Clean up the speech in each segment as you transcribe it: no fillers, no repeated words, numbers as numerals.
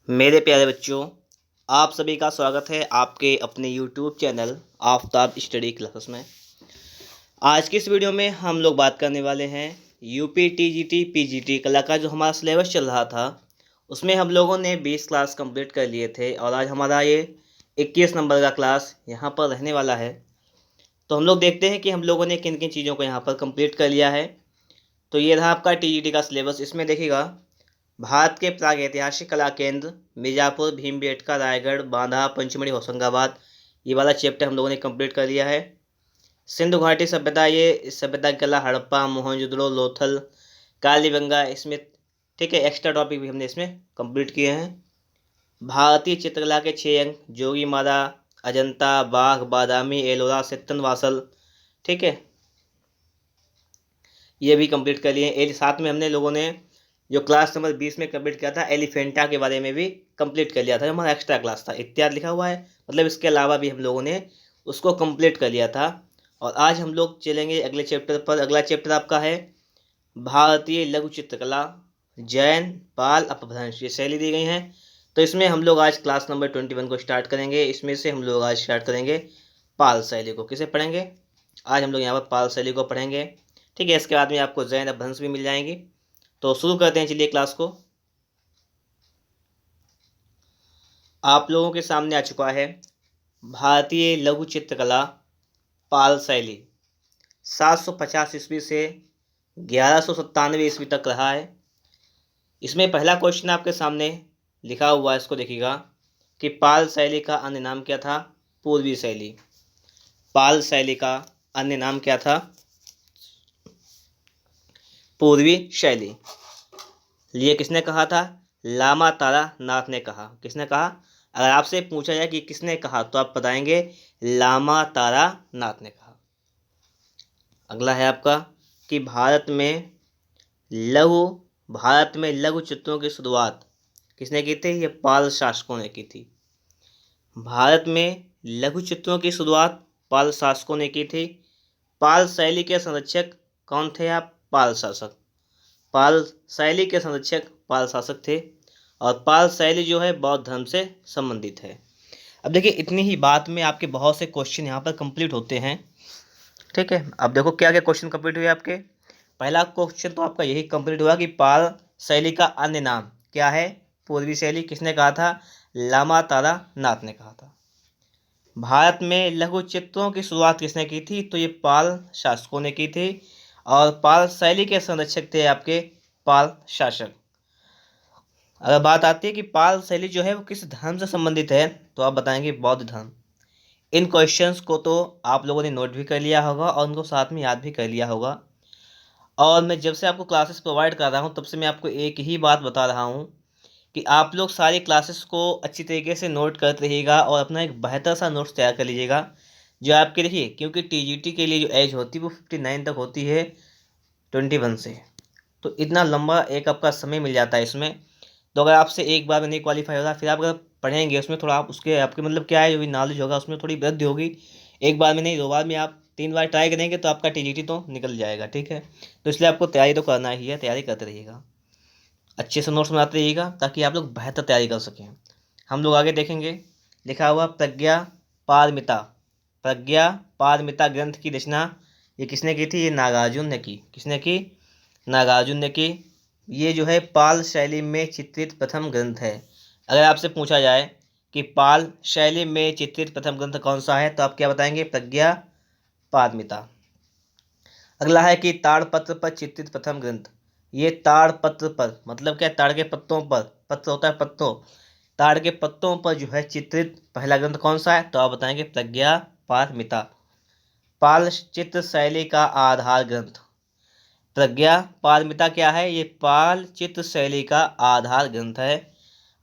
मेरे प्यारे बच्चों, आप सभी का स्वागत है आपके अपने YouTube channel Aftab study classes में। आज की इस वीडियो में हम लोग बात करने वाले हैं यूपी टीजीटी पीजीटी कला का जो हमारा सिलेबस चल रहा था, उसमें हम लोगों ने 20 क्लास कंप्लीट कर लिए थे और आज हमारा ये 21 नंबर का क्लास यहाँ पर रहने वाला है। तो हम लोग देखते हैं कि हम लोगों ने किन किन चीज़ों को यहाँ पर कंप्लीट कर लिया है। तो ये रहा आपका टीजीटी का सिलेबस। इसमें देखिएगा, भारत के प्रागैतिहासिक कला केंद्र मिर्ज़ापुर, भीमबेटका, रायगढ़, बांदा, पंचमढ़ी, होशंगाबाद, ये वाला चैप्टर हम लोगों ने कंप्लीट कर लिया है। सिंधु घाटी सभ्यता, ये इस सभ्यता की कला हड़प्पा, मोहनजोदड़ो, लोथल, कालीबंगा, इसमें ठीक है एक्स्ट्रा टॉपिक भी हमने इसमें कंप्लीट किए हैं। भारतीय चित्रकला के 6 अंग, जोगीमारा, अजंता, बाघ, बादामी, एलोरा, सित्तनवासल, ठीक है, ये भी कंप्लीट कर लिए। एक साथ में हमने लोगों ने जो क्लास नंबर 20 में कंप्लीट किया था एलिफेंटा के बारे में भी कंप्लीट कर लिया था, हमारा एक्स्ट्रा क्लास था। इत्यादि लिखा हुआ है, मतलब इसके अलावा भी हम लोगों ने उसको कंप्लीट कर लिया था। और आज हम लोग चलेंगे अगले चैप्टर पर। अगला चैप्टर आपका है भारतीय लघु चित्रकला, जैन, पाल, अपभ्रंश, ये शैली दी गई हैं। तो इसमें हम लोग आज क्लास नंबर 21 को स्टार्ट करेंगे। इसमें से हम लोग आज स्टार्ट करेंगे पाल शैली को। किसे पढ़ेंगे? आज हम लोग यहाँ पर पाल शैली को पढ़ेंगे, ठीक है। इसके बाद में आपको जैन अपभ्रंश भी मिल जाएंगी। तो शुरू करते हैं, चलिए क्लास को। आप लोगों के सामने आ चुका है भारतीय लघु चित्रकला पाल शैली। 750 ईस्वी से 1197 ईस्वी तक रहा है। इसमें पहला क्वेश्चन आपके सामने लिखा हुआ है, इसको देखिएगा कि पाल शैली का अन्य नाम क्या था? पूर्वी शैली। पाल शैली का अन्य नाम क्या था? पूर्वी शैली। ये किसने कहा था? लामा तारा नाथ ने कहा। किसने कहा? अगर आपसे पूछा जाए कि किसने कहा तो आप बताएंगे लामा तारा नाथ ने कहा। अगला है आपका कि भारत में लघु चित्रों की शुरुआत किसने की थी? ये पाल शासकों ने की थी। भारत में लघु चित्रों की शुरुआत पाल शासकों ने की थी। पाल शैली के संरक्षक कौन थे? आप पाल शासक। पाल शैली के संरक्षक पाल शासक थे। और पाल शैली जो है बौद्ध धर्म से संबंधित है। अब देखिए, इतनी ही बात में आपके बहुत से क्वेश्चन यहाँ पर कंप्लीट होते हैं, ठीक है। अब देखो क्या क्या क्वेश्चन कंप्लीट हुए आपके। पहला क्वेश्चन तो आपका यही कंप्लीट हुआ कि पाल शैली का अन्य नाम क्या है? पूर्वी शैली। किसने कहा था? लामा तारा नाथ ने कहा था। भारत में लघु चित्रों की शुरुआत किसने की थी? तो ये पाल शासकों ने की थी। और पाल शैली के संरक्षक थे आपके पाल शासक। अगर बात आती है कि पाल शैली जो है वो किस धर्म से संबंधित है, तो आप बताएंगे बौद्ध धर्म। इन क्वेश्चंस को तो आप लोगों ने नोट भी कर लिया होगा और उनको साथ में याद भी कर लिया होगा। और मैं जब से आपको क्लासेस प्रोवाइड कर रहा हूँ तब से मैं आपको एक ही बात बता रहा हूँ कि आप लोग सारी क्लासेस को अच्छी तरीके से नोट करते रहिएगा और अपना एक बेहतर सा नोट्स तैयार कर लीजिएगा जो आपके, देखिए, क्योंकि टीजीटी के लिए जो एज होती है वो 59 तक होती है 21 से। तो इतना लंबा एक आपका समय मिल जाता है इसमें। तो अगर आपसे एक बार में नहीं क्वालिफाई होगा, फिर आप अगर पढ़ेंगे उसमें थोड़ा आप उसके आपके मतलब क्या है जो भी नॉलेज होगा उसमें थोड़ी वृद्धि होगी। एक बार में नहीं, 2 बार में, आप 3 बार ट्राई करेंगे तो आपका टीजीटी तो निकल जाएगा, ठीक है। तो इसलिए आपको तैयारी तो करना ही है, तैयारी करते रहिएगा, अच्छे से नोट्स बनाते रहिएगा ताकि आप लोग बेहतर तैयारी कर सकें। हम लोग आगे देखेंगे। लिखा हुआ प्रज्ञा पारमिता। प्रज्ञा पारमिता ग्रंथ की रचना ये किसने की थी? ये नागार्जुन ने की। किसने की? नागार्जुन ने की। ये जो है पाल शैली में चित्रित प्रथम ग्रंथ है। अगर आपसे पूछा जाए कि पाल शैली में चित्रित प्रथम ग्रंथ कौन सा है तो आप क्या बताएंगे? प्रज्ञा पारमिता। अगला है कि ताड़पत्र पर चित्रित प्रथम ग्रंथ। ये ताड़पत्र पर मतलब क्या? ताड़ के पत्तों पर, पत्र होता है पत्तों, ताड़ के पत्तों पर जो है चित्रित पहला ग्रंथ कौन सा है? तो आप बताएंगे प्रज्ञा पारमिता। पाल चित्र शैली का आधार ग्रंथ। प्रज्ञा पारमिता क्या है? ये पाल चित्र शैली का आधार ग्रंथ है।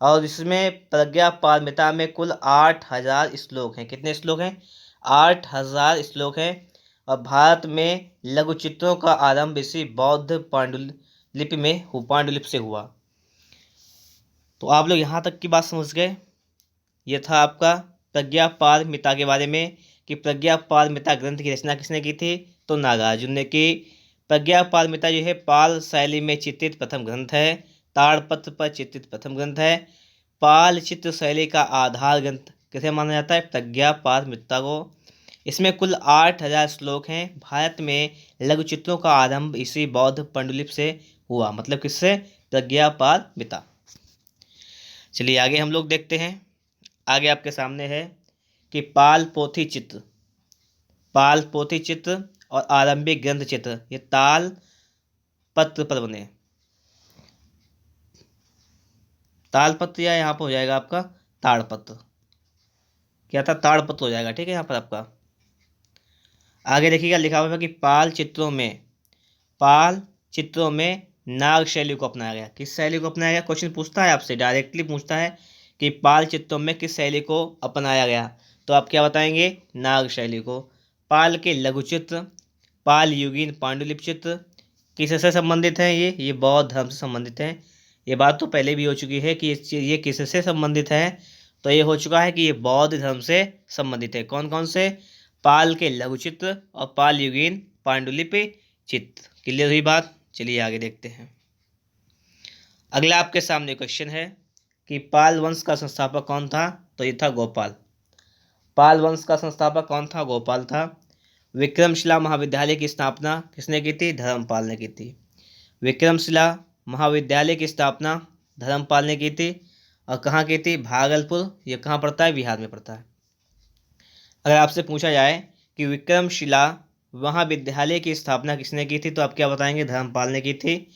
और इसमें प्रज्ञा पारमिता में कुल 8000 श्लोक हैं। कितने श्लोक हैं? 8000 श्लोक हैं। और भारत में लघु चित्रों का आरंभ इसी बौद्ध पांडुलिपि से हुआ। तो आप लोग यहाँ तक की बात समझ गए। ये था आपका प्रज्ञा पारमिता के बारे में कि प्रज्ञा पारमिता ग्रंथ की रचना किसने की थी? तो नागार्जुन ने की। प्रज्ञा पारमिता जो है पाल शैली में चित्रित प्रथम ग्रंथ है, ताड़पत्र पर चित्रित प्रथम ग्रंथ है। पाल चित्र शैली का आधार ग्रंथ किसे माना जाता है? प्रज्ञापारमिता को। इसमें कुल 8,000 श्लोक हैं। भारत में लघु चित्रों का आरंभ इसी बौद्ध पांडुलिपि से हुआ, मतलब किससे? प्रज्ञापारमिता। चलिए आगे हम लोग देखते हैं। आगे आपके सामने है कि पाल पोथी चित्र, पाल पोथी चित्र और आरंभिक ग्रंथ चित्र ये ताल पत्र पर बने। तालपत्र या यहाँ पर हो जाएगा आपका ताड़पत्र। क्या था? ताड़पत्र हो जाएगा। ठीक है, यहाँ पर आपका आगे देखिएगा लिखा हुआ है कि पाल चित्रों में नाग शैली को अपनाया गया। किस शैली को अपनाया गया? क्वेश्चन पूछता है आपसे, डायरेक्टली पूछता है कि पाल चित्रों में किस शैली को अपनाया गया, तो आप क्या बताएंगे? नाग शैली को। पाल के लघु चित्र, पाल युगीन पांडुलिपि चित्र किससे संबंधित हैं? ये बौद्ध धर्म से संबंधित हैं। ये बात तो पहले भी हो चुकी है कि ये किससे संबंधित है, तो ये हो चुका है कि ये बौद्ध धर्म से संबंधित है। कौन कौन से? पाल के लघु चित्र और पाल युगीन पांडुलिपि चित्र। क्लियर हुई बात? चलिए आगे देखते हैं। अगला आपके सामने क्वेश्चन है कि पाल वंश का संस्थापक कौन था? तो ये था गोपाल। पाल वंश का संस्थापक कौन था? गोपाल था। विक्रमशिला महाविद्यालय की स्थापना किसने की थी? धर्मपाल ने की थी। विक्रमशिला महाविद्यालय की स्थापना धर्मपाल ने की थी। और कहाँ की थी? भागलपुर। ये कहाँ पड़ता है? बिहार में पड़ता है। अगर आपसे पूछा जाए कि विक्रमशिला महाविद्यालय की स्थापना किसने की थी, तो आप क्या बताएंगे? धर्मपाल ने की थी।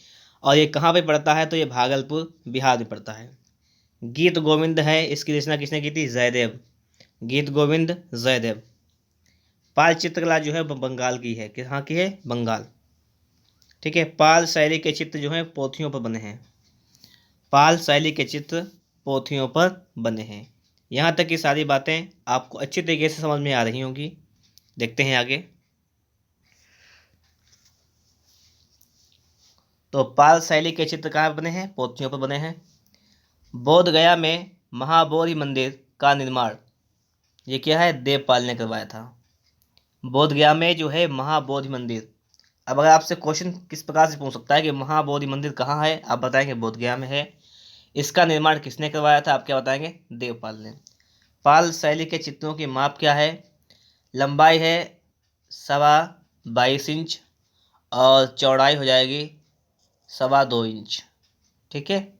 और ये कहाँ पे पड़ता है? तो ये भागलपुर बिहार में पड़ता है। गीत गोविंद है, इसकी रचना किसने की थी? जयदेव। गीत गोविंद जयदेव। पाल चित्रकला जो है बंगाल की है। कहाँ की है? बंगाल। ठीक है। पाल शैली के चित्र जो है पोथियों पर बने हैं। पाल शैली के चित्र पोथियों पर बने हैं। यहाँ तक की सारी बातें आपको अच्छी तरीके से समझ में आ रही होंगी। देखते हैं आगे। तो पाल शैली के चित्र कहाँ बने हैं? पोथियों पर बने हैं। बोध गया में महाबोधि मंदिर का निर्माण ये क्या है? देवपाल ने करवाया था। बोध गया में जो है महाबोधि मंदिर। अब अगर आपसे क्वेश्चन किस प्रकार से पूछ सकता है कि महाबोधि मंदिर कहाँ है, आप बताएंगे बोध गया में है। इसका निर्माण किसने करवाया था? आप क्या बताएंगे? देवपाल ने। पाल शैली के चित्रों की माप क्या है? लंबाई है 22.25 इंच और चौड़ाई हो जाएगी 2.25 इंच। ठीक है,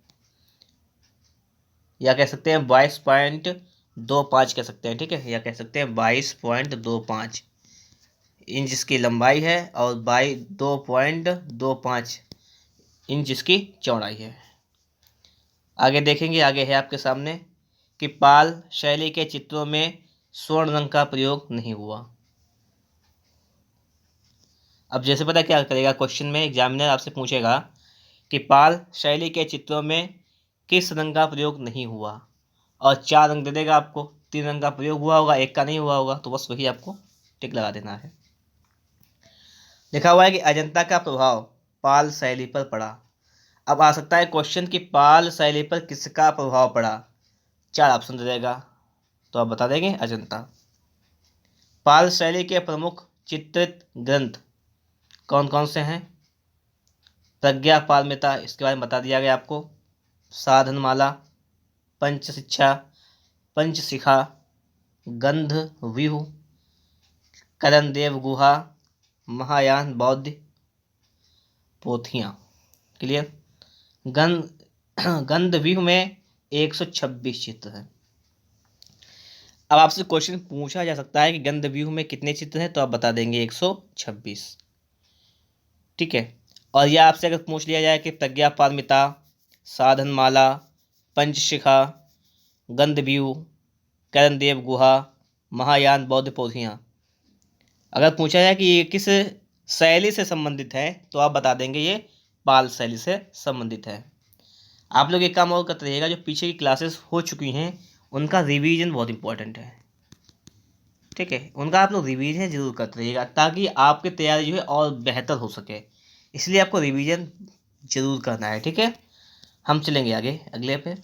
या कह सकते हैं 22.25 कह सकते हैं। ठीक है, या कह सकते हैं 22.25 इंच इसकी लंबाई है और 2.25 इंच इसकी चौड़ाई है। आगे देखेंगे। आगे है आपके सामने कि पाल शैली के चित्रों में स्वर्ण रंग का प्रयोग नहीं हुआ। अब जैसे पता क्या करेगा, क्वेश्चन में एग्जामिनर आपसे पूछेगा कि पाल शैली के चित्रों में किस रंग का प्रयोग नहीं हुआ, और 4 रंग दे देगा आपको। 3 रंग का प्रयोग हुआ होगा, 1 का नहीं हुआ होगा, तो बस वही आपको टिक लगा देना है। लिखा हुआ है कि अजंता का प्रभाव पाल शैली पर पड़ा। अब आ सकता है क्वेश्चन कि पाल शैली पर किसका प्रभाव पड़ा। 4 ऑप्शन दे देगा, तो आप बता देंगे अजंता। पाल शैली के प्रमुख चित्रित ग्रंथ कौन कौन से हैं? प्रज्ञापारमिता, इसके बारे में बता दिया गया आपको। साधनमाला, पंचशिक्षा, पंचशिखा, गंधव्यूह, करणदेव गुहा, महायान बौद्ध पोथियाँ। क्लियर। गंधव्यूह में 126 चित्र हैं। अब आपसे क्वेश्चन पूछा जा सकता है कि गंधव्यूह में कितने चित्र हैं, तो आप बता देंगे 126। ठीक है। और यह आपसे अगर पूछ लिया जाए कि प्रज्ञापारमिता, साधनमाला, पंचशिखा, गंधव्यूह, करणदेव गुहा, महायान बौद्ध पोथियाँ, अगर पूछा जाए कि ये किस शैली से संबंधित है, तो आप बता देंगे ये पाल शैली से संबंधित है। आप लोग एक काम और करते रहिएगा, जो पीछे की क्लासेस हो चुकी हैं उनका रिवीजन बहुत इंपॉर्टेंट है। ठीक है, उनका आप लोग रिवीजन जरूर करते रहिएगा ताकि आपकी तैयारी जो है और बेहतर हो सके। इसलिए आपको रिवीजन जरूर करना है। ठीक है, हम चलेंगे आगे अगले पे।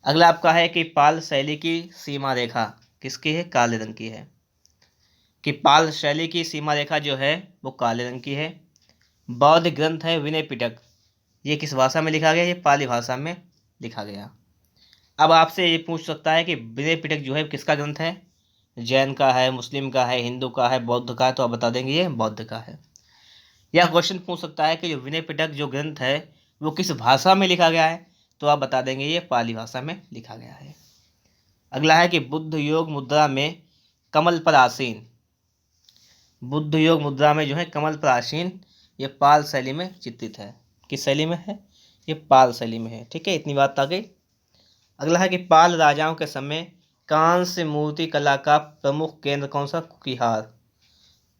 अगला आपका है कि पाल शैली की सीमा रेखा किसकी है? काले रंग की है। कि पाल शैली की सीमा रेखा जो है वो काले रंग की है। बौद्ध ग्रंथ है विनय पिटक, ये किस भाषा में लिखा गया? ये पाली भाषा में लिखा गया। अब आपसे ये पूछ सकता है कि विनय पिटक जो है किसका ग्रंथ है, जैन का है, मुस्लिम का है, हिंदू का है, बौद्ध का है, तो आप बता देंगे ये बौद्ध का है। या क्वेश्चन पूछ सकता है कि जो विनय पिटक जो ग्रंथ है वो किस भाषा में लिखा गया है, तो आप बता देंगे ये पाली भाषा में लिखा गया है। अगला है कि बुद्ध योग मुद्रा में कमल पर आसीन, बुद्ध योग मुद्रा में जो है कमल पर आसीन, ये पाल शैली में चित्रित है। किस शैली में है, ये पाल शैली में है। ठीक है, इतनी बात आ गई। अगला है कि पाल राजाओं के समय कांस्य मूर्ति कला का प्रमुख केंद्र कौन सा, कुकिहार,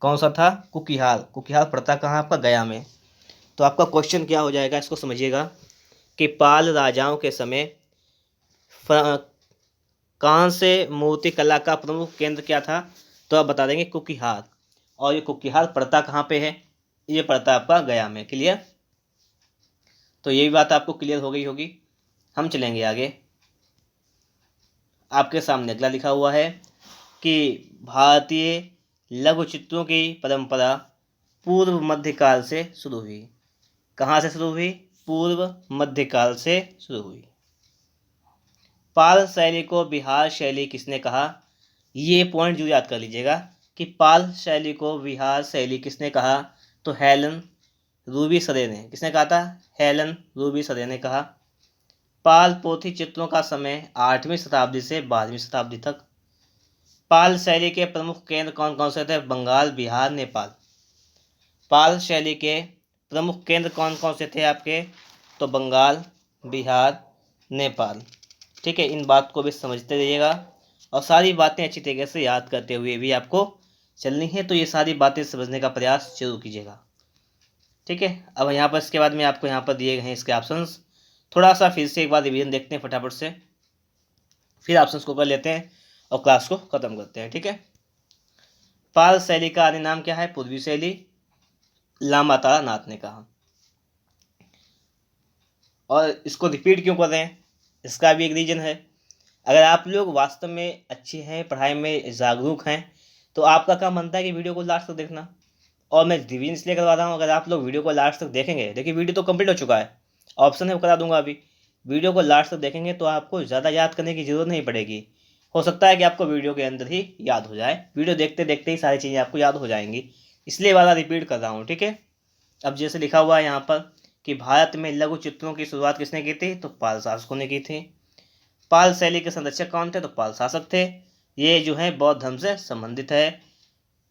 कौन सा था, कुकिहार। कुकिहार पड़ता कहाँ आपका, गया में। तो आपका क्वेश्चन क्या हो जाएगा, इसको समझिएगा कि पाल राजाओं के समय कांस्य मूर्ति कला का प्रमुख केंद्र क्या था, तो आप बता देंगे कुकिहार। और ये कुकिहार पड़ता कहाँ पे है, ये पड़ता आपका गया में। क्लियर, तो ये भी बात आपको क्लियर हो गई होगी। हम चलेंगे आगे। आपके सामने अगला लिखा हुआ है कि भारतीय लघु चित्रों की परंपरा पूर्व मध्यकाल से शुरू हुई। कहाँ से शुरू हुई, पूर्व मध्यकाल से शुरू हुई। पाल शैली को बिहार शैली किसने कहा, ये पॉइंट जो याद कर लीजिएगा कि पाल शैली को बिहार शैली किसने कहा, तो हेलन रूबीसरे ने। किसने कहा था, हेलन रूबीसरे ने कहा। पाल पोथी चित्रों का समय 8वीं शताब्दी से 12वीं शताब्दी तक। पाल शैली के प्रमुख केंद्र कौन कौन से थे, बंगाल, बिहार, नेपाल। पाल शैली के प्रमुख केंद्र कौन कौन से थे आपके, तो बंगाल, बिहार, नेपाल। ठीक है, इन बात को भी समझते रहिएगा और सारी बातें अच्छी तरीके से याद करते हुए भी आपको चलनी है। तो ये सारी बातें समझने का प्रयास जरूर कीजिएगा। ठीक है, अब यहाँ पर इसके बाद में आपको यहाँ पर दिए गए हैं इसके ऑप्शंस। थोड़ा सा फिर से एक बार रिवीजन देखते हैं फटाफट से, फिर ऑप्शंस को कर लेते हैं और क्लास को खत्म करते हैं। ठीक है, पाल शैली का आदि नाम क्या है, पूर्वी शैली, लामा तारा नाथ ने कहा। और इसको रिपीट क्यों कर रहे हैं, इसका भी एक रीजन है। अगर आप लोग वास्तव में अच्छे हैं, पढ़ाई में जागरूक हैं, तो आपका काम बनता है कि वीडियो को लास्ट तक देखना। और मैं रिवीजन इसलिए करवा रहा हूँ, अगर आप लोग वीडियो को लास्ट तक देखेंगे, देखिए वीडियो तो कंप्लीट हो चुका है, ऑप्शन है वो करा दूंगा अभी। वीडियो को लास्ट तक देखेंगे तो आपको ज़्यादा याद करने की ज़रूरत नहीं पड़ेगी। हो सकता है कि आपको वीडियो के अंदर ही याद हो जाए, वीडियो देखते देखते ही सारी चीज़ें आपको याद हो जाएंगी, इसलिए वाला रिपीट कर रहा हूँ। ठीक है, अब जैसे लिखा हुआ है यहाँ पर कि भारत में लघु चित्रों की शुरुआत किसने की थी, तो पाल शासकों ने की थी। पाल शैली के संरक्षक कौन थे, तो पाल शासक थे। ये जो है बौद्ध धर्म से संबंधित है।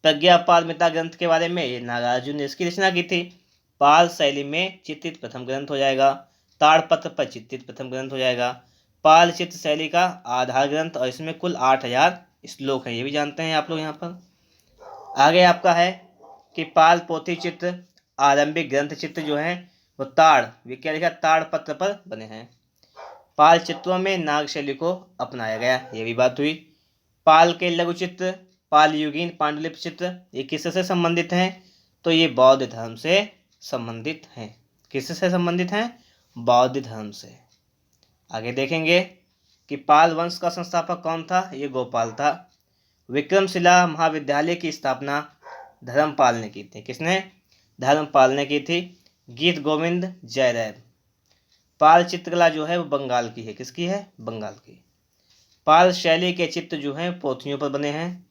प्रज्ञापारमिता ग्रंथ के बारे में ये नागार्जुन ने इसकी रचना की थी। पाल शैली में चित्रित प्रथम ग्रंथ हो जाएगा। ताड़पत्र पर चित्रित प्रथम ग्रंथ हो जाएगा। पाल चित्र शैली का आधार ग्रंथ, और इसमें कुल 8000 श्लोक हैं, ये भी जानते हैं आप लोग। यहाँ पर आगे आपका है कि पाल पोथी चित्र आरंभिक ग्रंथ चित्र जो है वो क्या लिखा, ताड़पत्र पर बने हैं। पाल चित्रों में नाग शैली को अपनाया गया, ये भी बात हुई। पाल के लघु चित्र, पाल युगीन पांडुलिपि चित्र, ये किससे संबंधित हैं, तो ये बौद्ध धर्म से संबंधित हैं। किससे संबंधित हैं, बौद्ध धर्म से। आगे देखेंगे कि पाल वंश का संस्थापक कौन था, ये गोपाल था। विक्रमशिला महाविद्यालय की स्थापना धर्मपाल ने की थी। किसने, धर्मपाल ने की थी। गीत गोविंद जयदेव। पाल चित्रकला जो है वो बंगाल की है, किसकी है, बंगाल की। पाल शैली के चित्र जो हैं पोथियों पर बने हैं।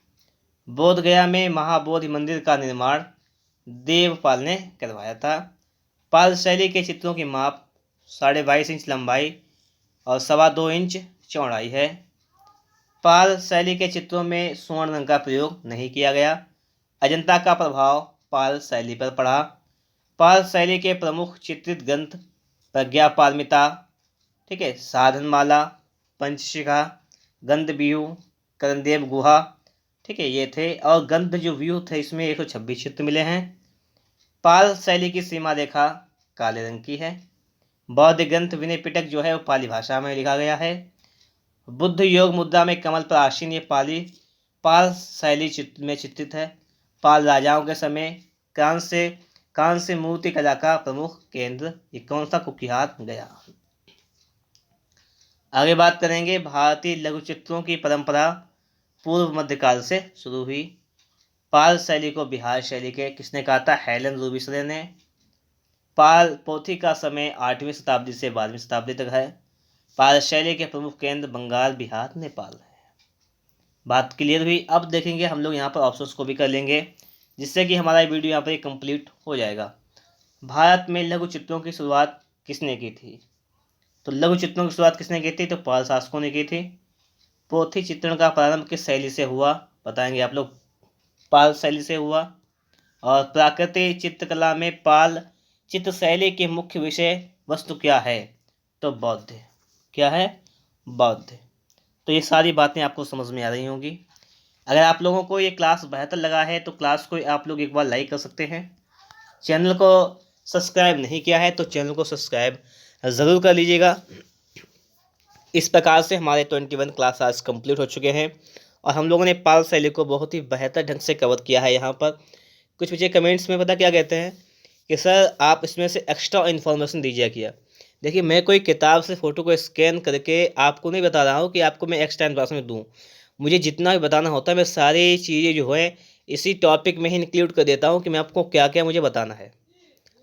बोध गया में महाबोधि मंदिर का निर्माण देवपाल ने करवाया था। पाल शैली के चित्रों की माप 22.5 इंच लंबाई और 2.25 इंच चौड़ाई है। पाल शैली के चित्रों में स्वर्ण रंग का प्रयोग नहीं किया गया। अजंता का प्रभाव पाल शैली पर पड़ा। पाल शैली के प्रमुख चित्रित ग्रंथ प्रज्ञापारमिता, ठीक है, साधनमाला, पंचशिखा, गंध व्यूह, करणदेव गुहा, ठीक है, ये थे। और गंध जो व्यूह थे इसमें 126 चित्र मिले हैं। पाल शैली की सीमा रेखा काले रंग की है। बौद्ध ग्रंथ विनय पिटक जो है वो पाली भाषा में लिखा गया है। बुद्ध योग मुद्रा में कमल पर आसीन, ये पाल शैली में चित्रित है। पाल राजाओं के समय कांस्य मूर्ति कला का प्रमुख केंद्र, ये कौन सा, कुकिहार, गया। आगे बात करेंगे भारतीय लघु चित्रों की परंपरा पूर्व मध्यकाल से शुरू हुई। पाल शैली को बिहार शैली के किसने कहा था, हेलन रूबीसरे ने। पाल पोथी का समय 8वीं शताब्दी से 12वीं शताब्दी तक है। पाकशैली के प्रमुख केंद्र बंगाल, बिहार, नेपाल है। बात क्लियर हुई। अब देखेंगे हम लोग यहाँ पर ऑप्शंस को भी कर लेंगे, जिससे कि हमारा वीडियो यहाँ पर कंप्लीट हो जाएगा। भारत में लघु चित्रों की शुरुआत किसने की थी? तो लघु चित्रों की शुरुआत किसने की थी? तो पाल शासकों ने की थी। पोथी चित्रण का प्रारंभ किस शैली से हुआ? बताएंगे आप लोग। पाल शैली से हुआ। और प्राकृतिक चित्रकला में पाल चित्र शैली के मुख्य विषय वस्तु क्या है? तो बौद्ध। क्या है? बौद्ध। तो ये सारी बातें आपको समझ में आ रही होंगी। अगर आप लोगों को ये क्लास बेहतर लगा है तो क्लास को आप लोग एक बार लाइक कर सकते हैं। चैनल को सब्सक्राइब नहीं किया है तो चैनल को सब्सक्राइब ज़रूर कर लीजिएगा। इस प्रकार से हमारे 21 क्लास आज कंप्लीट हो चुके हैं और हम लोगों ने पाल शैली को बहुत ही बेहतर ढंग से कवर किया है। यहाँ पर कुछ बच्चे कमेंट्स में पता क्या कहते हैं कि सर आप इसमें से एक्स्ट्रा इन्फॉर्मेशन दीजिए क्या। देखिए, मैं कोई किताब से फ़ोटो को स्कैन करके आपको नहीं बता रहा हूँ कि आपको मैं एक्स्ट्रा इन्फॉर्मेशन दूँ। मुझे जितना भी बताना होता है मैं सारी चीज़ें जो है इसी टॉपिक में ही इंक्लूड कर देता हूँ कि मैं आपको क्या क्या मुझे बताना है।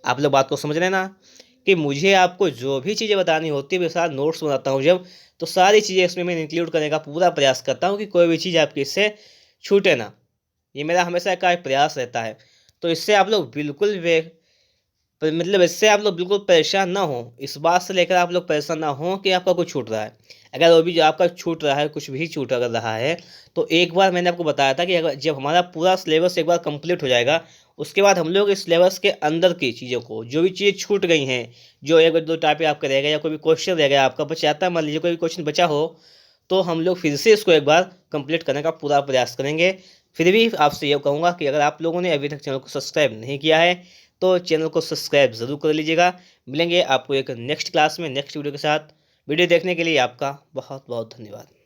आप लोग बात को समझ रहे हैं ना कि मुझे आपको जो भी चीज़ें बतानी होती है मैं सारा नोट्स बनाता हूँ जब, तो सारी चीज़ें इसमें मैं इंक्लूड करने का पूरा प्रयास करता हूँ कि कोई भी चीज़ आपकी इससे छूटे ना। ये मेरा हमेशा का एक प्रयास रहता है। तो इससे आप लोग बिल्कुल मतलब इससे आप लोग बिल्कुल परेशान ना हो। इस बात से लेकर आप लोग परेशान ना हो कि आपका कुछ छूट रहा है। अगर वो भी जो आपका छूट रहा है, कुछ भी छूट अगर रहा है, तो एक बार मैंने आपको बताया था कि अगर जब हमारा पूरा सिलेबस एक बार कंप्लीट हो जाएगा, उसके बाद हम लोग इस सिलेबस के अंदर की चीज़ों को, जो भी चीज़ें छूट गई हैं, जो एक दो टॉपिक आपका रहेगा या कोई भी क्वेश्चन रहेगा आपका बचाता है, मान लीजिए कोई भी क्वेश्चन बचा हो, तो हम लोग फिर से इसको एक बार कंप्लीट करने का पूरा प्रयास करेंगे। फिर भी आपसे ये कहूँगा कि अगर आप लोगों ने अभी तक चैनल को सब्सक्राइब नहीं किया है तो चैनल को सब्सक्राइब ज़रूर कर लीजिएगा। मिलेंगे आपको एक नेक्स्ट क्लास में नेक्स्ट वीडियो के साथ। वीडियो देखने के लिए आपका बहुत बहुत धन्यवाद।